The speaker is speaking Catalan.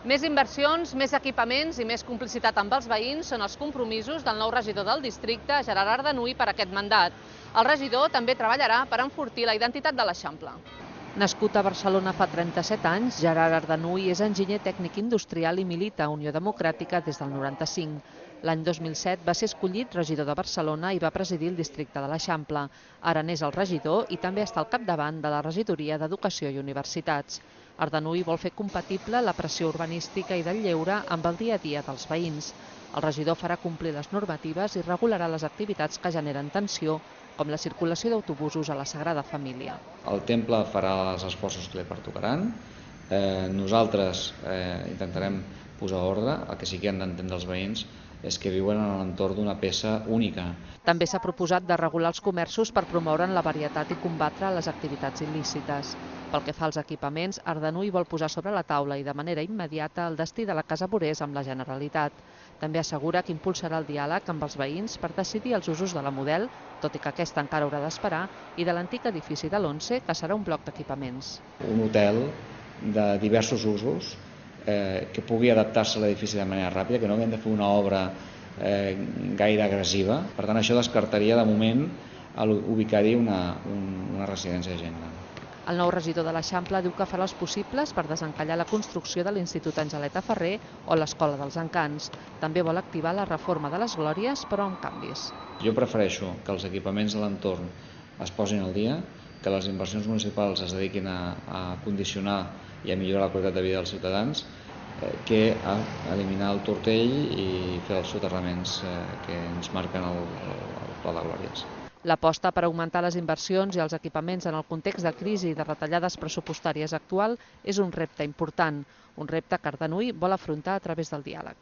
Més inversions, més equipaments i més complicitat amb els veïns són els compromisos del nou regidor del districte, Gerard Ardanuy, per aquest mandat. El regidor també treballarà per enfortir la identitat de l'Eixample. Nascut a Barcelona fa 37 anys, Gerard Ardanuy és enginyer tècnic industrial i milita a Unió Democràtica des del 95. L'any 2007 va ser escollit regidor de Barcelona i va presidir el districte de l'Eixample. Ara n'és el regidor i també està al capdavant de la regidoria d'Educació i Universitats. Ardanuy vol fer compatible la pressió urbanística i del lleure amb el dia a dia dels veïns. El regidor farà complir les normatives i regularà les activitats que generen tensió, com la circulació d'autobusos a la Sagrada Família. El temple farà els esforços que li pertocaran. Nosaltres intentarem posar ordre. El que sí que han d'entendre els veïns és que viuen en l'entorn d'una peça única. També s'ha proposat de regular els comerços per promoure'n la varietat i combatre les activitats il·lícites. Pel que fa als equipaments, Ardanuy vol posar sobre la taula i de manera immediata el destí de la Casa Borés amb la Generalitat. També assegura que impulsarà el diàleg amb els veïns per decidir els usos de la Model, tot i que aquesta encara haurà d'esperar, i de l'antic edifici de l'Once, que serà un bloc d'equipaments. Un hotel de diversos usos que pugui adaptar-se a l'edifici de manera ràpida, que no haguem de fer una obra gaire agressiva. Per tant, això descartaria de moment ubicar-hi una residència de gent gran. El nou regidor de l'Eixample diu que farà els possibles per desencallar la construcció de l'Institut Angeleta Ferrer o l'Escola dels Encants. També vol activar la reforma de les Glòries, però amb canvis. Jo prefereixo que els equipaments de l'entorn es posin al dia, que les inversions municipals es dediquin a condicionar i a millorar la qualitat de vida dels ciutadans, que a eliminar el tortell i fer els soterraments que ens marquen el Pla de Glòries. L'aposta per augmentar les inversions i els equipaments en el context de crisi i de retallades pressupostàries actual és un repte important, un repte que Ardanuy vol afrontar a través del diàleg.